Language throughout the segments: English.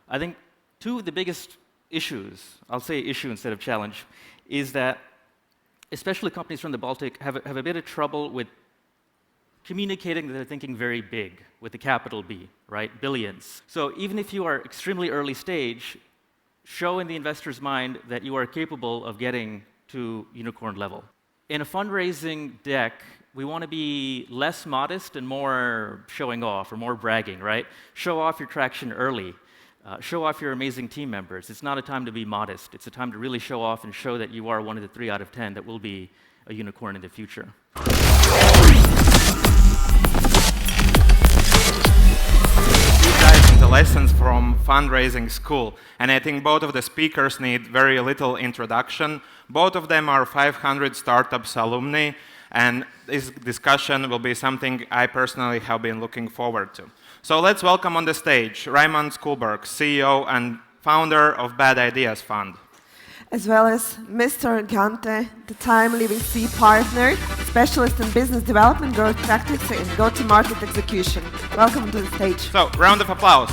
I think two of the biggest issues, I'll say issue instead of challenge, is that especially companies from the Baltic have a bit of trouble with communicating that they're thinking very big, with the capital B, right? Billions. So even if you are extremely early stage, show in the investor's mind that you are capable of getting to unicorn level. In a fundraising deck, we want to be less modest and more showing off or more bragging, right? Show off your traction early. Show off your amazing team members. It's not a time to be modest. It's a time to really show off and show that you are one of the 3 out of 10 that will be a unicorn in the future. Deep dive into lessons from fundraising school, and I think both of the speakers need very little introduction. Both of them are 500 startups alumni, and this discussion will be something I personally have been looking forward to. So let's welcome on the stage Raymond Skulberg, CEO and founder of BADideas.fund. As well as Mr. Ghante, the timely VC partner, specialist in business development, growth tactics, and go-to-market execution. Welcome to the stage. So, round of applause.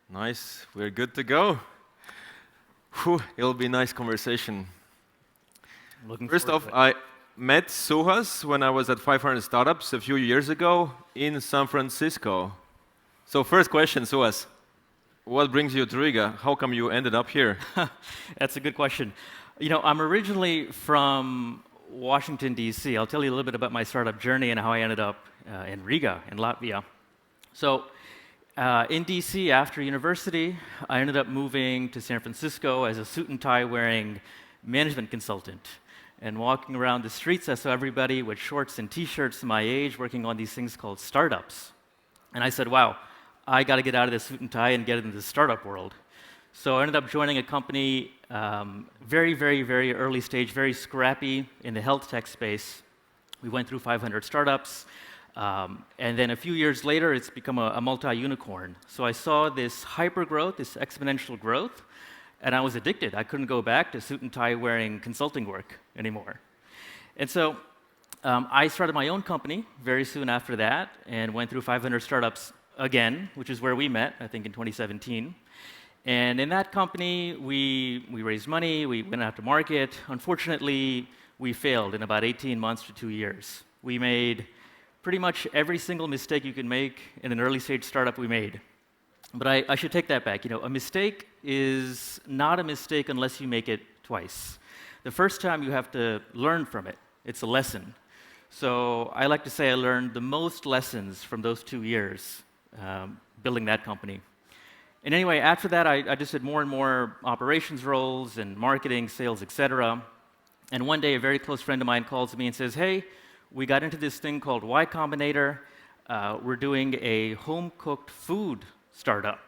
Nice, we're good to go. Whew, it'll be a nice conversation. First off, I met Suhas when I was at 500 Startups a few years ago in San Francisco. So first question, Suhas, what brings you to Riga? How come you ended up here? That's a good question. You know, I'm originally from Washington, D.C. I'll tell you a little bit about my startup journey and how I ended up in Riga, in Latvia. So in DC, after university, I ended up moving to San Francisco as a suit and tie wearing management consultant. And walking around the streets, I saw everybody with shorts and t-shirts my age working on these things called startups. And I said, wow, I got to get out of the suit and tie and get into the startup world. So I ended up joining a company, very, very, very early stage, very scrappy in the health tech space. We went through 500 startups. And then a few years later, it's become a multi-unicorn. So I saw this hyper growth, this exponential growth, and I was addicted. I couldn't go back to suit and tie wearing consulting work anymore. And so I started my own company very soon after that and went through 500 startups again, which is where we met, I think in 2017. And in that company, we raised money, we went out to market. Unfortunately, we failed in about 18 months to 2 years. We made pretty much every single mistake you can make in an early stage startup we made. But I should take that back. You know, a mistake is not a mistake unless you make it twice. The first time you have to learn from it. It's a lesson. So I like to say I learned the most lessons from those 2 years building that company. And anyway, after that, I just did more and more operations roles and marketing, sales, etc. And one day, a very close friend of mine calls me and says, hey, we got into this thing called Y Combinator. We're doing a home-cooked food startup.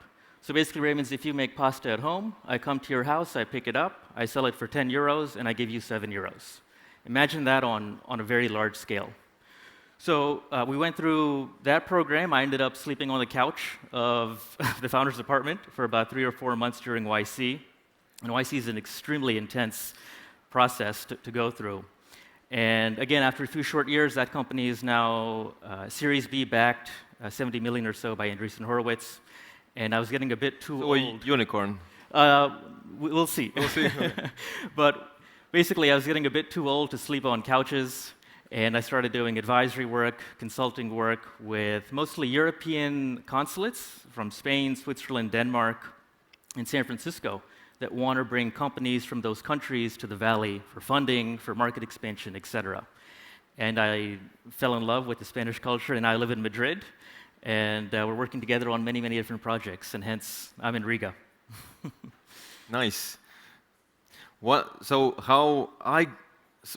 So basically, Raymond, if you make pasta at home, I come to your house, I pick it up, I sell it for 10 euros, and I give you 7 euros. Imagine that on a very large scale. So we went through that program. I ended up sleeping on the couch of the founder's apartment for about 3 or 4 months during YC. And YC is an extremely intense process to go through. And again, after a few short years, that company is now Series B backed, 70 million or so by Andreessen Horowitz. And I was getting a bit too old. Unicorn. We'll see. We'll see. But basically, I was getting a bit too old to sleep on couches. And I started doing advisory work, consulting work with mostly European consulates from Spain, Switzerland, Denmark, and San Francisco that want to bring companies from those countries to the Valley for funding, for market expansion, etc. And I fell in love with the Spanish culture, and I live in Madrid. And we're working together on many, many different projects, and hence, I'm in Riga. Nice. So how I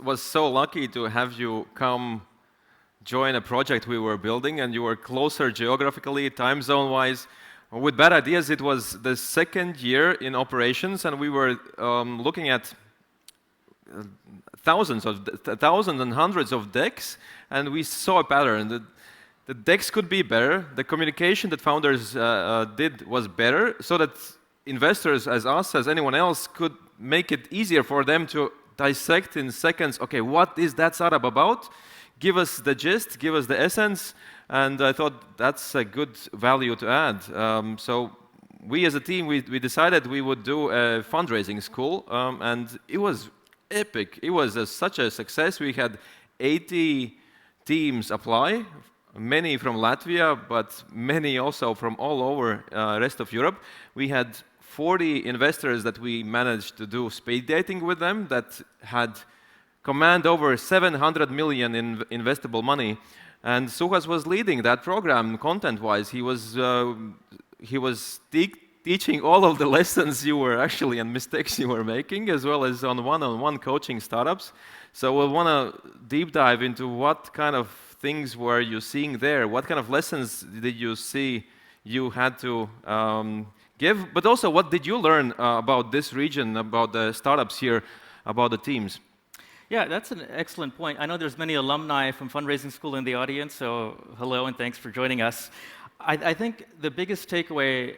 was so lucky to have you come join a project we were building, and you were closer geographically, time zone-wise. With BADideas, it was the second year in operations, and we were looking at thousands and hundreds of decks, and we saw a pattern. The decks could be better, the communication that founders did was better, so that investors, as us, as anyone else, could make it easier for them to dissect in seconds, okay, what is that startup about? Give us the gist, give us the essence, and I thought that's a good value to add. So we as a team, we decided we would do a fundraising school, and it was epic. It was such a success. We had 80 teams apply, many from Latvia, but many also from all over rest of Europe. We had 40 investors that we managed to do speed dating with them that had command over 700 million in investable money. And Suhas was leading that program content-wise. He was teaching all of the lessons you were actually and mistakes you were making, as well as on one-on-one coaching startups. So we'll want to deep dive into what kind of things were you seeing there? What kind of lessons did you see you had to give? But also, what did you learn about this region, about the startups here, about the teams? Yeah, that's an excellent point. I know there's many alumni from fundraising school in the audience, so hello and thanks for joining us. I think the biggest takeaway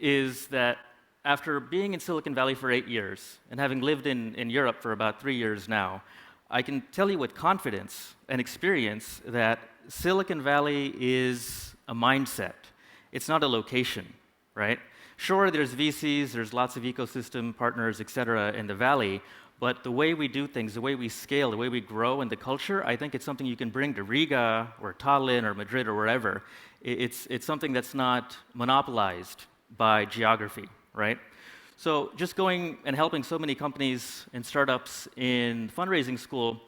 is that after being in Silicon Valley for 8 years and having lived in Europe for about 3 years now, I can tell you with confidence and experience that Silicon Valley is a mindset. It's not a location, right? Sure, there's VCs, there's lots of ecosystem partners, et cetera, in the Valley, but the way we do things, the way we scale, the way we grow, and the culture, I think it's something you can bring to Riga or Tallinn or Madrid or wherever. It's something that's not monopolized by geography, right? So just going and helping so many companies and startups in fundraising school,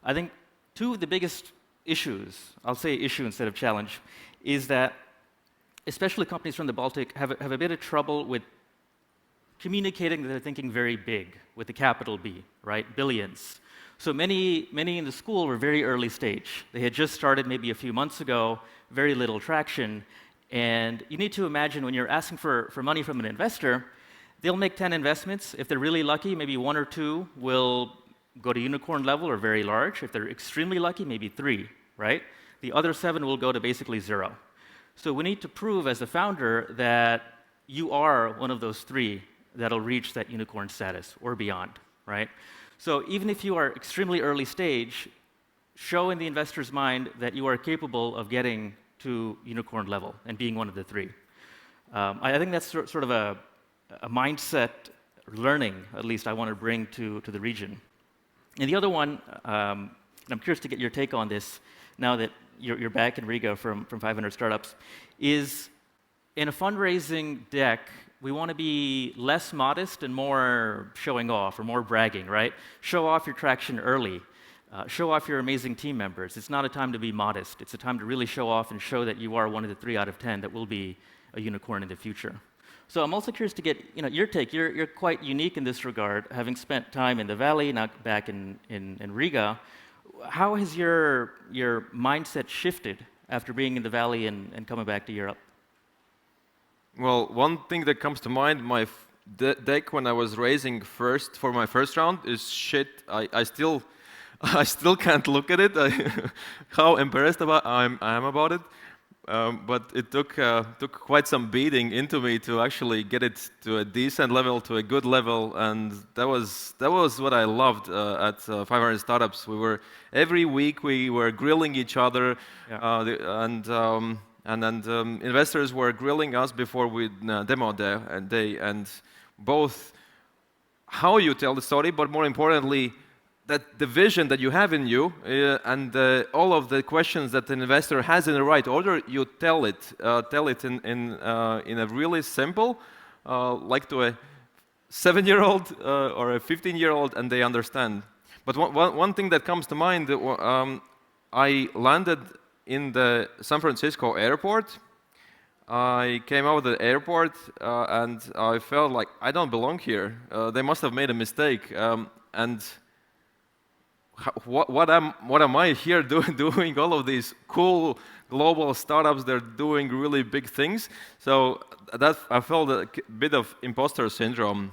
I think two of the biggest issues, I'll say issue instead of challenge, is that especially companies from the Baltic have a bit of trouble with communicating that they're thinking very big, with the capital B, right? Billions. So many in the school were very early stage. They had just started maybe a few months ago, very little traction, and you need to imagine when you're asking for money from an investor, they'll make 10 investments. If they're really lucky, maybe 1 or 2 will go to unicorn level or very large. If they're extremely lucky, maybe 3, right? The other 7 will go to basically 0. So we need to prove as a founder that you are one of those 3 that'll reach that unicorn status or beyond, right? So even if you are extremely early stage, show in the investor's mind that you are capable of getting to unicorn level and being one of the 3. I think that's sort of a mindset learning, at least I want to bring to the region. And the other one, and I'm curious to get your take on this now that you're back in Riga from 500 startups, is in a fundraising deck, we want to be less modest and more showing off or more bragging, right? Show off your traction early. Show off your amazing team members. It's not a time to be modest. It's a time to really show off and show that you are one of the 3 out of 10 that will be a unicorn in the future. So I'm also curious to get your take. You're quite unique in this regard, having spent time in the Valley, now back in Riga. How has your mindset shifted after being in the Valley and coming back to Europe? Well, one thing that comes to mind, my deck when I was raising for my first round is shit. I still can't look at it. How embarrassed I am about it. But it took quite some beating into me to actually get it to a decent level, to a good level, and that was what I loved at 500 Startups. Every week we were grilling each other, and investors were grilling us before we demo day, and both how you tell the story, but more importantly, that the vision that you have in you and all of the questions that an investor has in the right order, you tell it in a really simple, like to a 7-year-old or a 15-year-old, and they understand. But one thing that comes to mind, I landed in the San Francisco airport. I came out of the airport and I felt like I don't belong here. They must have made a mistake. And what am I here doing all of these cool global startups? They're doing really big things. So that I felt a bit of imposter syndrome.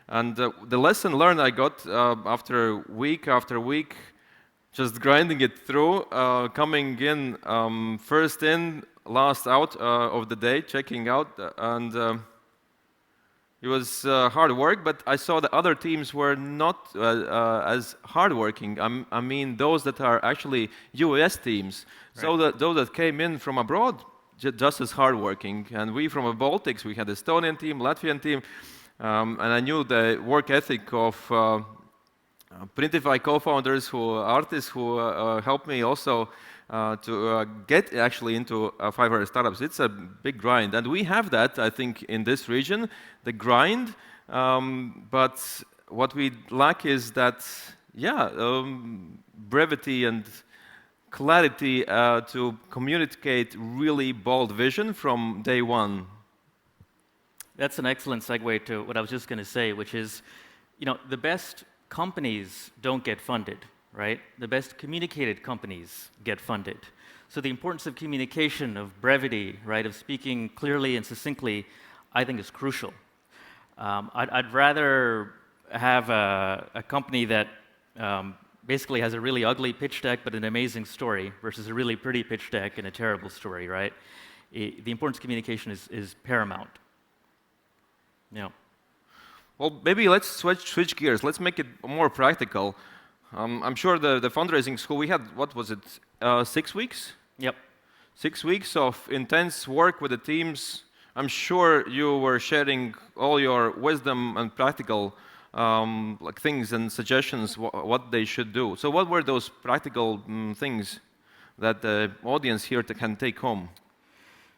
And the lesson learned I got after week, just grinding it through, coming in first in, last out of the day, checking out, and It was hard work, but I saw the other teams were not as hardworking. I mean, those that are actually US teams. Right. So that those that came in from abroad, just as hardworking. And we from the Baltics, we had Estonian team, Latvian team, and I knew the work ethic of Printify co-founders, artists who helped me also to get actually into 500 startups. It's a big grind, and we have that, I think, in this region, the grind. But what we lack is that, brevity and clarity to communicate really bold vision from day one. That's an excellent segue to what I was just going to say, which is, the best companies don't get funded, right? The best communicated companies get funded. So the importance of communication, of brevity, right, of speaking clearly and succinctly, I think is crucial. I'd rather have a company that basically has a really ugly pitch deck but an amazing story versus a really pretty pitch deck and a terrible story, right? The importance of communication is paramount. Yeah. Well, maybe let's switch gears. Let's make it more practical. I'm sure the fundraising school, we had, what was it, 6 weeks? Yep. 6 weeks of intense work with the teams. I'm sure you were sharing all your wisdom and practical like things and suggestions what they should do. So what were those practical things that the audience here can take home?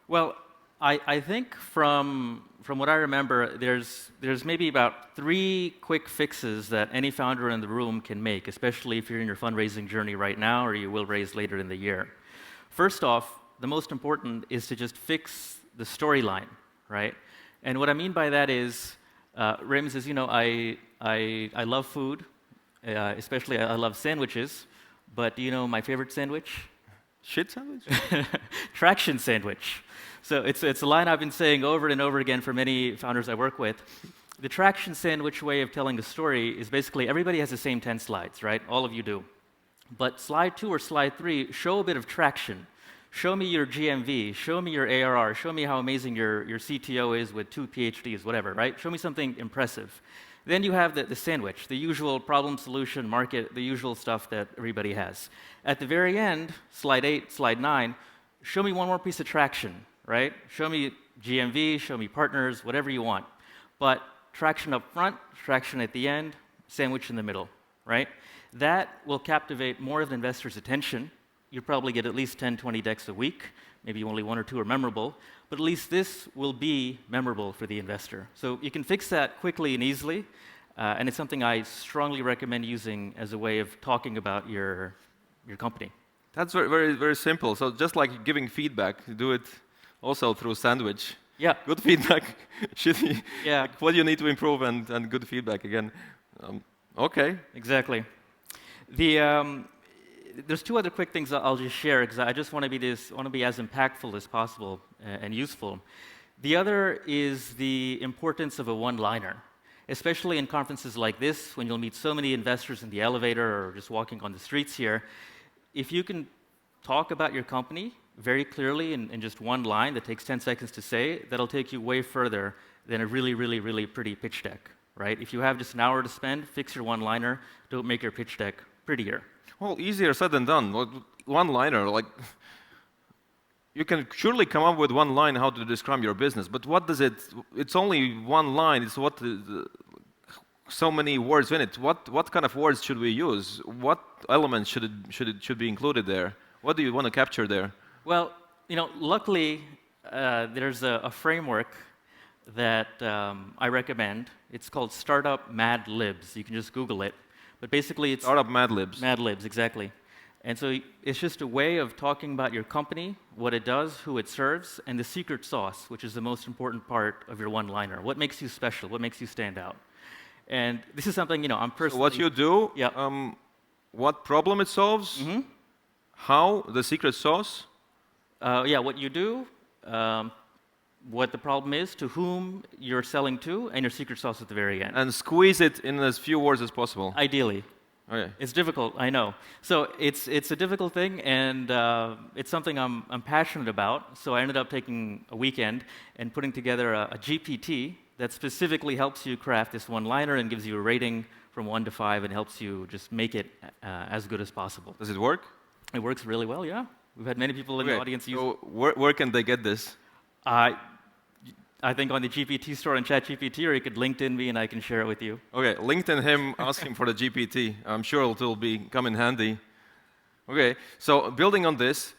Well, I think from what I remember, there's maybe about 3 quick fixes that any founder in the room can make, especially if you're in your fundraising journey right now or you will raise later in the year. First off, the most important is to just fix the storyline, right? And what I mean by that is, Raymond says, I love food, especially I love sandwiches, but do you know my favorite sandwich? Shit sandwich? Traction sandwich. So it's a line I've been saying over and over again for many founders I work with. The traction sandwich way of telling a story is basically everybody has the same 10 slides, right? All of you do. But slide 2 or slide 3, show a bit of traction. Show me your GMV, show me your ARR, show me how amazing your CTO is with 2 PhDs, whatever, right? Show me something impressive. Then you have the sandwich, the usual problem, solution, market, the usual stuff that everybody has. At the very end, slide 8, slide 9, show me one more piece of traction, right? Show me GMV, show me partners, whatever you want. But traction up front, traction at the end, sandwich in the middle, right? That will captivate more of the investor's attention. You probably get at least 10, 20 decks a week. Maybe only 1 or 2 are memorable. But at least this will be memorable for the investor. So you can fix that quickly and easily. And it's something I strongly recommend using as a way of talking about your company. That's very, very, very simple. So just like giving feedback, you do it also through sandwich. Yeah. Good feedback, shitty. Yeah. Like what you need to improve and good feedback again. Okay. Exactly. There's 2 other quick things I'll just share because I just want to be as impactful as possible and useful. The other is the importance of a one-liner, especially in conferences like this when you'll meet so many investors in the elevator or just walking on the streets here. If you can talk about your company very clearly in just one line that takes 10 seconds to say, that'll take you way further than a really, really, really pretty pitch deck, right? If you have just an hour to spend, fix your one-liner. Don't make your pitch deck prettier. Well, easier said than done. One-liner, like, you can surely come up with one line how to describe your business, but what does it's only one line, it's what so many words in it. What kind of words should we use? What elements should be included there? What do you want to capture there? Well, luckily, there's a framework that I recommend. It's called Startup Mad Libs. You can just Google it. But basically, it's Startup Mad Libs. Mad Libs, exactly. And so it's just a way of talking about your company, what it does, who it serves, and the secret sauce, which is the most important part of your one-liner. What makes you special? What makes you stand out? And this is something, I'm personally... So what you do, yeah. What problem it solves, how, the secret sauce? What you do, what the problem is, to whom you're selling to, and your secret sauce at the very end. And squeeze it in as few words as possible. Ideally. Okay. It's difficult, I know. So it's a difficult thing, and it's something I'm passionate about. So I ended up taking a weekend and putting together a GPT that specifically helps you craft this one-liner and gives you a rating from 1 to 5 and helps you just make it as good as possible. Does it work? It works really well, yeah. We've had many people in the audience use it. So where can they get this? I think on the GPT store and ChatGPT, or you could LinkedIn me and I can share it with you. Okay, LinkedIn him, ask him for the GPT. I'm sure it will come in handy. Okay, so building on this,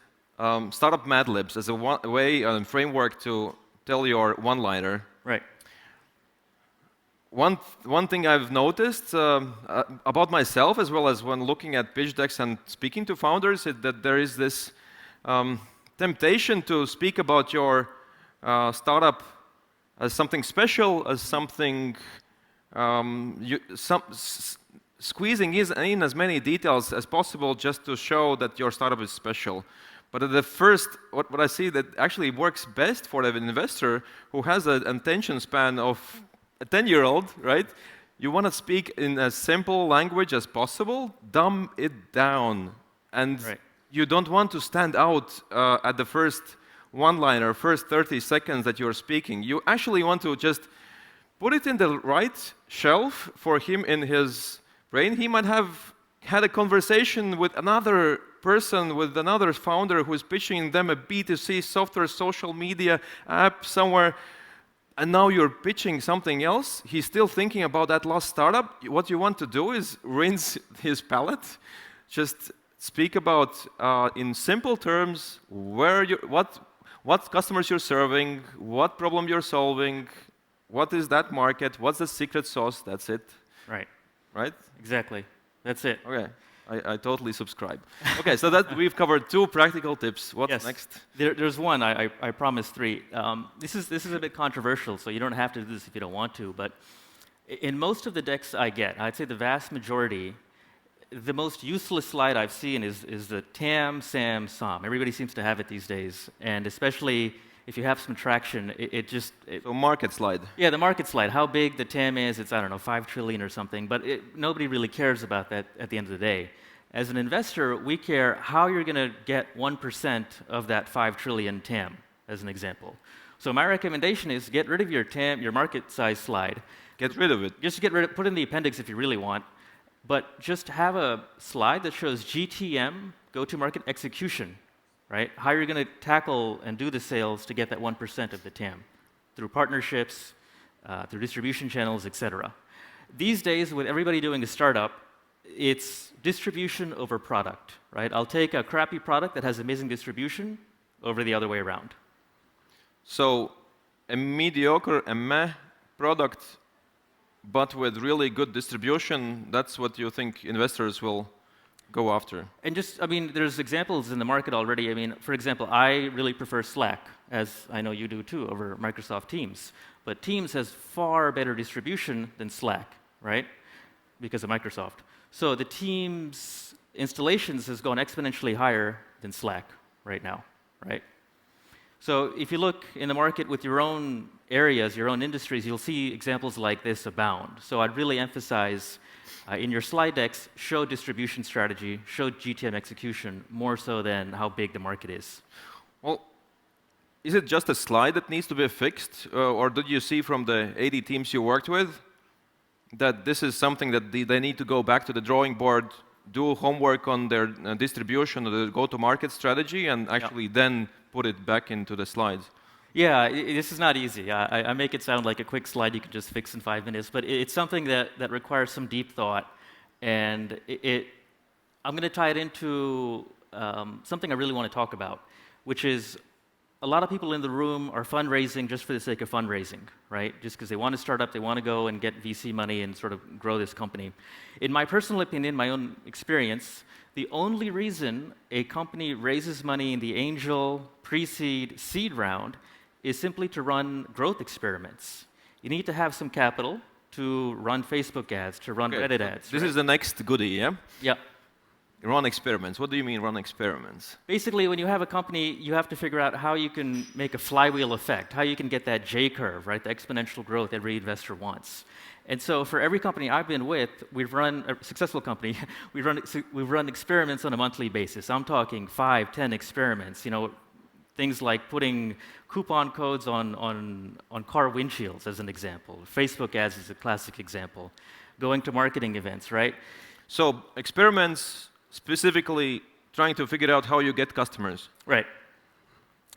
startup Mad Libs as a way and framework to tell your one-liner. Right. One thing I've noticed about myself, as well as when looking at pitch decks and speaking to founders, is that there is this temptation to speak about your startup as something special, as something squeezing in as many details as possible just to show that your startup is special. But at the first, what I see that actually works best for an investor who has an attention span of a 10-year-old, right? You want to speak in as simple language as possible, dumb it down. And you don't want to stand out at the first one-liner, first 30 seconds that you're speaking. You actually want to just put it in the right shelf for him in his brain. He might have had a conversation with another person, with another founder who's pitching them a B2C software, social media app somewhere, and now you're pitching something else. He's still thinking about that last startup. What you want to do is rinse his palate. Just speak about, in simple terms, what customers you're serving, what problem you're solving, what is that market, what's the secret sauce, that's it. Right. Right? Exactly. That's it. Okay. I totally subscribe. Okay, so that we've covered 2 practical tips. What's next? There's one. I promised 3. This is a bit controversial, so you don't have to do this if you don't want to. But in most of the decks I get, I'd say the vast majority, the most useless slide I've seen is the TAM, SAM, SOM. Everybody seems to have it these days, and especially if you have some traction, So market slide. Yeah, the market slide. How big the TAM is, it's, I don't know, 5 trillion or something, but nobody really cares about that at the end of the day. As an investor, we care how you're going to get 1% of that 5 trillion TAM, as an example. So my recommendation is get rid of your TAM, your market size slide. Get rid of it. Just get rid of, put it in the appendix if you really want, but just have a slide that shows GTM, go-to-market execution, right? How you're going to tackle and do the sales to get that 1% of the TAM through partnerships, through distribution channels, etc. These days, with everybody doing a startup, it's distribution over product, right? I'll take a crappy product that has amazing distribution over the other way around. So a mediocre, a meh product, but with really good distribution, that's what you think investors will go after. And just, I mean, there's examples in the market already. I mean, for example, I really prefer Slack, as I know you do too, over Microsoft Teams. But Teams has far better distribution than Slack, right? Because of Microsoft. So the Teams installations has gone exponentially higher than Slack right now, right? So if you look in the market with your own areas, your own industries, you'll see examples like this abound. So I'd really emphasize in your slide decks, show distribution strategy, show GTM execution, more so than how big the market is. Well, is it just a slide that needs to be fixed, or did you see from the 80 teams you worked with that this is something that they need to go back to the drawing board, do homework on their distribution or the go-to-market strategy, and actually then put it back into the slides? Yeah, this is not easy. I make it sound like a quick slide you can just fix in 5 minutes, but it's something that requires some deep thought, and I'm going to tie it into something I really want to talk about, which is a lot of people in the room are fundraising just for the sake of fundraising, right? Just because they want to start up, they want to go and get VC money and sort of grow this company. In my personal opinion, my own experience, the only reason a company raises money in the angel, pre-seed, seed round is simply to run growth experiments. You need to have some capital to run Facebook ads, to run Reddit ads. This is the next goodie, yeah? Yeah. Run experiments. What do you mean run experiments? Basically, when you have a company, you have to figure out how you can make a flywheel effect, how you can get that J-curve, right, the exponential growth every investor wants. And so for every company I've been with, we've run a successful company, we've run experiments on a monthly basis. I'm talking 5, 10 experiments, Things like putting coupon codes on car windshields, as an example. Facebook ads is a classic example. Going to marketing events, right? So experiments, specifically trying to figure out how you get customers. Right.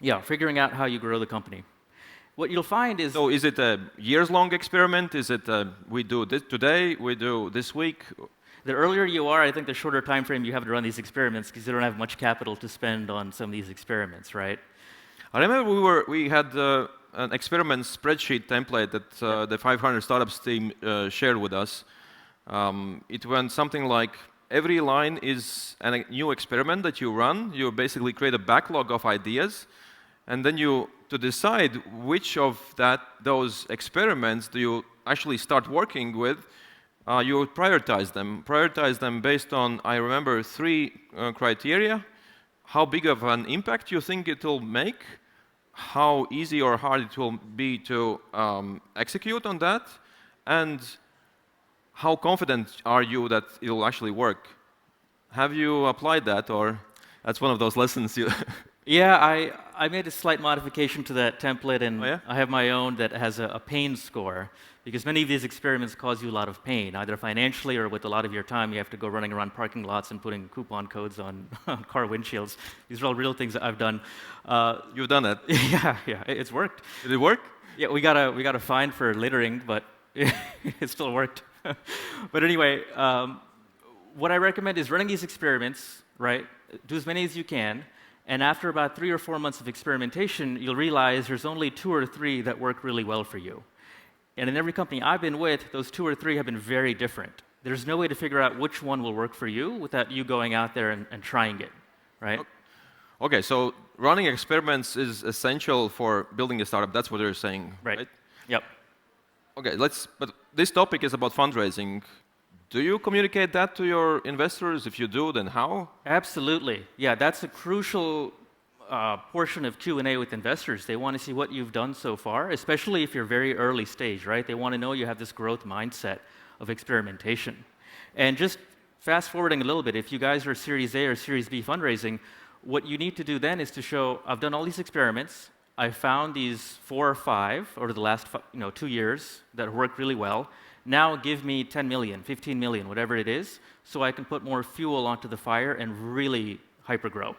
Yeah, figuring out how you grow the company. What you'll find is... So is it a years-long experiment? Is it we do this today, we do this week? The earlier you are, I think the shorter time frame you have to run these experiments because you don't have much capital to spend on some of these experiments, right? I remember we had an experiment spreadsheet template that the 500 Startups team shared with us. It went something like, every line is a new experiment that you run. You basically create a backlog of ideas, and then to decide which of those experiments do you actually start working with, you prioritize them based on, I remember, 3 criteria: how big of an impact you think it will make, how easy or hard it will be to execute on that, and how confident are you that it will actually work. Have you applied that, or that's one of those lessons you... Yeah, I made a slight modification to that template, and Oh, yeah? I have my own that has a pain score, because many of these experiments cause you a lot of pain, either financially or with a lot of your time. You have to go running around parking lots and putting coupon codes on car windshields. These are all real things that I've done. You've done it. Yeah, it's worked. Did it work? Yeah, we got a fine for littering, but it still worked. But anyway, what I recommend is running these experiments, right? Do as many as you can. And after about 3 or 4 months of experimentation, you'll realize there's only 2 or 3 that work really well for you. And in every company I've been with, those 2 or 3 have been very different. There's no way to figure out which one will work for you without you going out there and trying it, right? Okay, so running experiments is essential for building a startup. That's what you're saying, right? Yep. Okay, but this topic is about fundraising. Do you communicate that to your investors? If you do, then how? Absolutely. Yeah, that's a crucial portion of Q&A with investors. They want to see what you've done so far, especially if you're very early stage, right? They want to know you have this growth mindset of experimentation. And just fast forwarding a little bit, if you guys are Series A or Series B fundraising, what you need to do then is to show, I've done all these experiments, I found these 4 or 5 over the last 2 years that work really well. Now give me 10 million, 15 million, whatever it is, so I can put more fuel onto the fire and really hypergrow,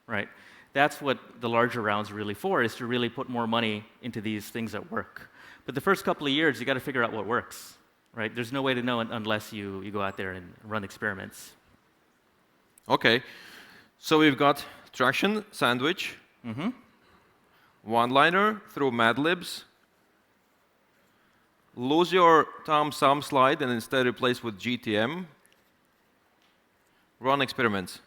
right? That's what the larger rounds are really for, is to really put more money into these things that work. But the first couple of years, you got to figure out what works, right? There's no way to know unless you go out there and run experiments. Okay, so we've got traction, sandwich, one-liner through Mad Libs, lose your thumb slide and instead replace with GTM. Run experiments.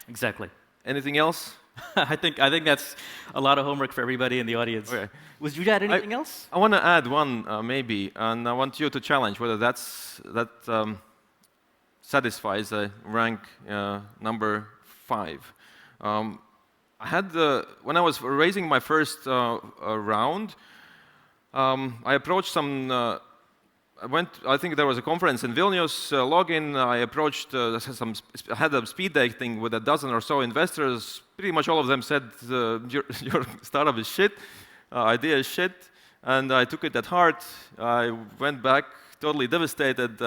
Exactly. Anything else? I think that's a lot of homework for everybody in the audience. Okay. Was you add anything else? I want to add one, maybe, and I want you to challenge whether that satisfies rank number 5. I had when I was raising my first round, I approached some. I think there was a conference in Vilnius. Login. I approached I had a speed dating with a dozen or so investors. Pretty much all of them said your startup is shit, idea is shit, and I took it at heart. I went back totally devastated.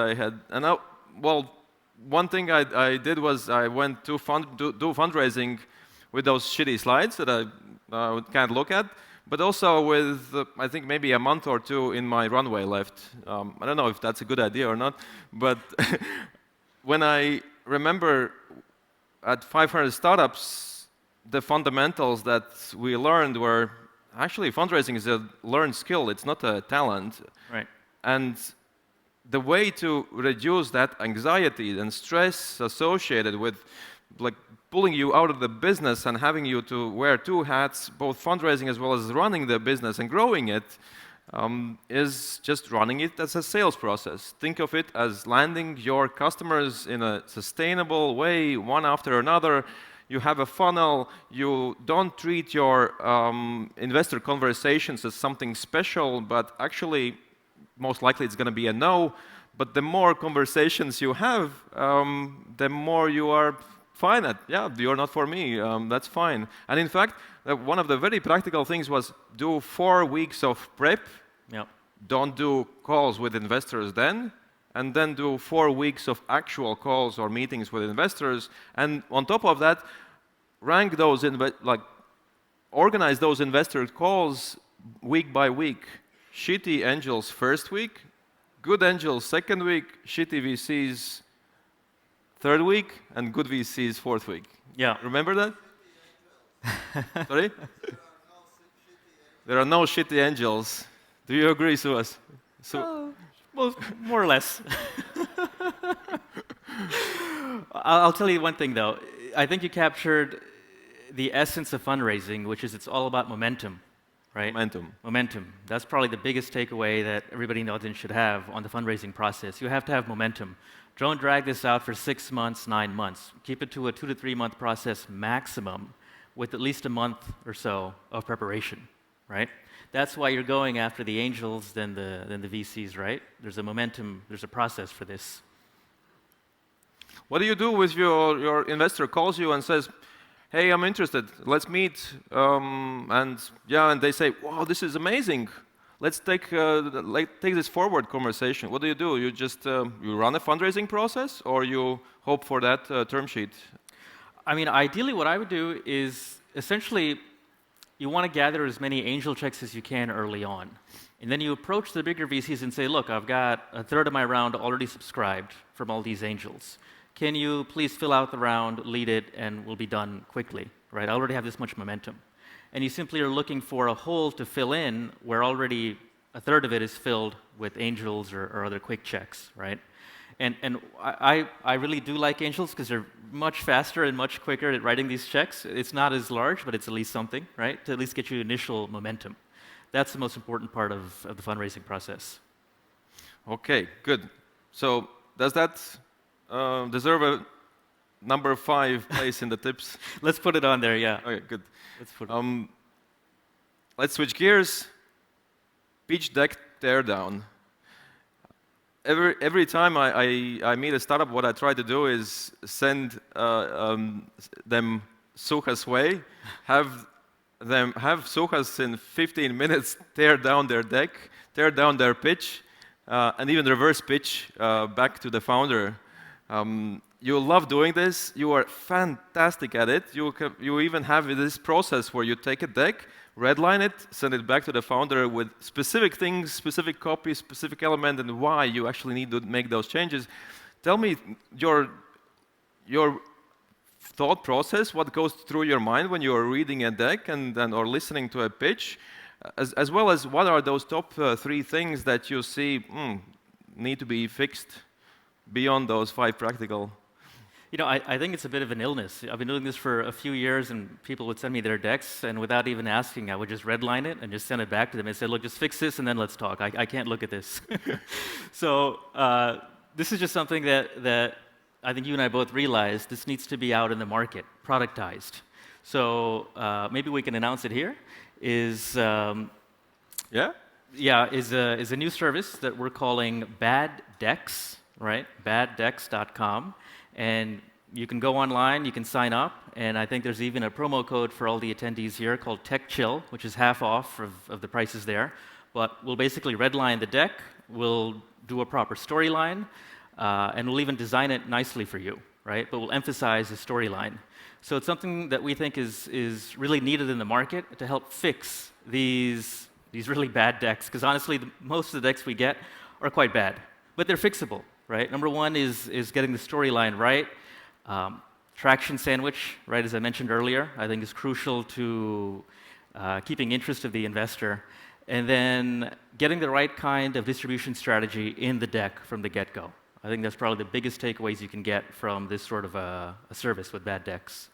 One thing I did was I went to do fundraising with those shitty slides that I can't look at. But also with, I think, maybe a month or 2 in my runway left. I don't know if that's a good idea or not, but when I remember at 500 Startups, the fundamentals that we learned were actually fundraising is a learned skill. It's not a talent. Right. And the way to reduce that anxiety and stress associated with pulling you out of the business and having you to wear 2 hats, both fundraising as well as running the business and growing it, is just running it as a sales process. Think of it as landing your customers in a sustainable way, one after another. You have a funnel. You don't treat your investor conversations as something special, but actually, most likely it's going to be a no. But the more conversations you have, the more you are fine. Yeah, you're not for me. That's fine. And in fact, one of the very practical things was do 4 weeks of prep. Yeah. Don't do calls with investors then, and then do 4 weeks of actual calls or meetings with investors. And on top of that, rank those, organize those investor calls week by week. Shitty angels first week, good angels second week, shitty VCs third week, and good VCs fourth week. Yeah. Remember that? Sorry? There are no shitty angels. Do you agree, Suhas? Well, more or less. I'll tell you one thing, though. I think you captured the essence of fundraising, which is it's all about momentum, right? Momentum. That's probably the biggest takeaway that everybody in the audience should have on the fundraising process. You have to have momentum. Don't drag this out for 6 months, 9 months. Keep it to a 2 to 3 month process maximum with at least a month or so of preparation, right? That's why you're going after the angels than the VCs, right? There's a momentum, there's a process for this. What do you do with your investor calls you and says, hey, I'm interested, let's meet, and they say, wow, this is amazing. Let's take this forward conversation. What do? You just you run a fundraising process, or you hope for that term sheet? I mean, ideally what I would do is essentially you want to gather as many angel checks as you can early on. And then you approach the bigger VCs and say, look, I've got a third of my round already subscribed from all these angels. Can you please fill out the round, lead it, and we'll be done quickly, right? I already have this much momentum. And you simply are looking for a hole to fill in where already a third of it is filled with angels or other quick checks, right? And I really do like angels because they're much faster and much quicker at writing these checks. It's not as large, but it's at least something, right? To at least get you initial momentum. That's the most important part of the fundraising process. Okay, good. So does that deserve a number 5 place in the tips? Let's put it on there, yeah. Okay, good. Let's put it let's switch gears. Pitch deck teardown. Every time I meet a startup, what I try to do is send them Suhas' way, have Suhas in 15 minutes tear down their deck, tear down their pitch, and even reverse pitch back to the founder. You love doing this. You are fantastic at it. You even have this process where you take a deck, redline it, send it back to the founder with specific things, specific copy, specific element, and why you actually need to make those changes. Tell me your thought process, what goes through your mind when you are reading a deck or listening to a pitch, as well as what are those top 3 things that you see need to be fixed beyond those 5 practical. You know, I think it's a bit of an illness. I've been doing this for a few years, and people would send me their decks, and without even asking, I would just redline it and just send it back to them and say, look, just fix this, and then let's talk. I can't look at this. So this is just something that I think you and I both realize this needs to be out in the market, productized. So maybe we can announce it here. Is a new service that we're calling BADideas, right? BADideas.fund. And you can go online, you can sign up, and I think there's even a promo code for all the attendees here called Techchill, which is half off of the prices there. But we'll basically redline the deck, we'll do a proper storyline, and we'll even design it nicely for you, right? But we'll emphasize the storyline. So it's something that we think is really needed in the market to help fix these really bad decks, because honestly, most of the decks we get are quite bad, but they're fixable. Right? Number 1 is getting the storyline right. Traction sandwich, right, as I mentioned earlier, I think is crucial to keeping interest of the investor. And then getting the right kind of distribution strategy in the deck from the get-go. I think that's probably the biggest takeaways you can get from this sort of a service with bad decks.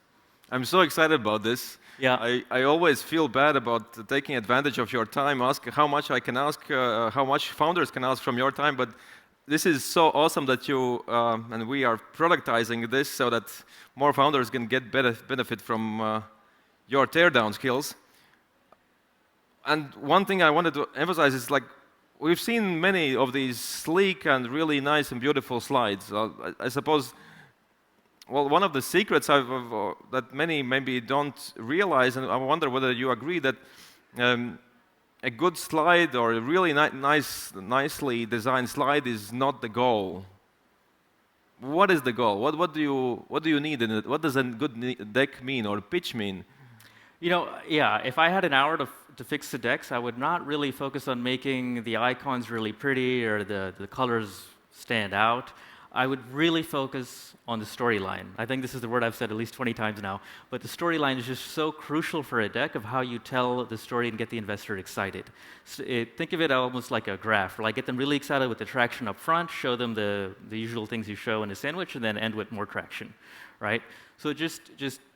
I'm so excited about this. Yeah. I always feel bad about taking advantage of your time, ask how much I can ask, how much founders can ask from your time, but this is so awesome that you and we are productizing this so that more founders can get benefit from your teardown skills. And one thing I wanted to emphasize is we've seen many of these sleek and really nice and beautiful slides. I suppose well, one of the secrets that many maybe don't realize, and I wonder whether you agree, that a good slide or a really nicely designed slide is not the goal. What is the goal? What do you need in it? What does a good deck mean or pitch mean? Yeah, if I had an hour to fix the decks, I would not really focus on making the icons really pretty or the colors stand out. I would really focus on the storyline. I think this is the word I've said at least 20 times now, but the storyline is just so crucial for a deck of how you tell the story and get the investor excited. So think of it almost like a graph, like get them really excited with the traction up front, show them the usual things you show in a sandwich, and then end with more traction, right? So just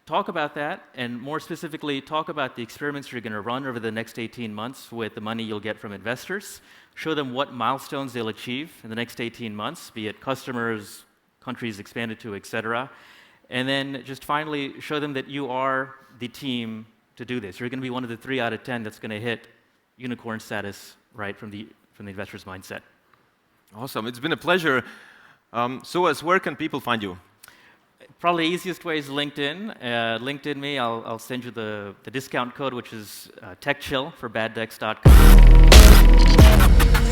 talk about that, and more specifically, talk about the experiments you're going to run over the next 18 months with the money you'll get from investors. Show them what milestones they'll achieve in the next 18 months, be it customers, countries expanded to, etc. And then just finally show them that you are the team to do this. You're going to be one of the 3 out of 10 that's going to hit unicorn status, right, from the investor's mindset. Awesome. It's been a pleasure. Suhas, where can people find you? Probably the easiest way is LinkedIn. LinkedIn me, I'll send you the discount code, which is Techchill for BADideas.fund.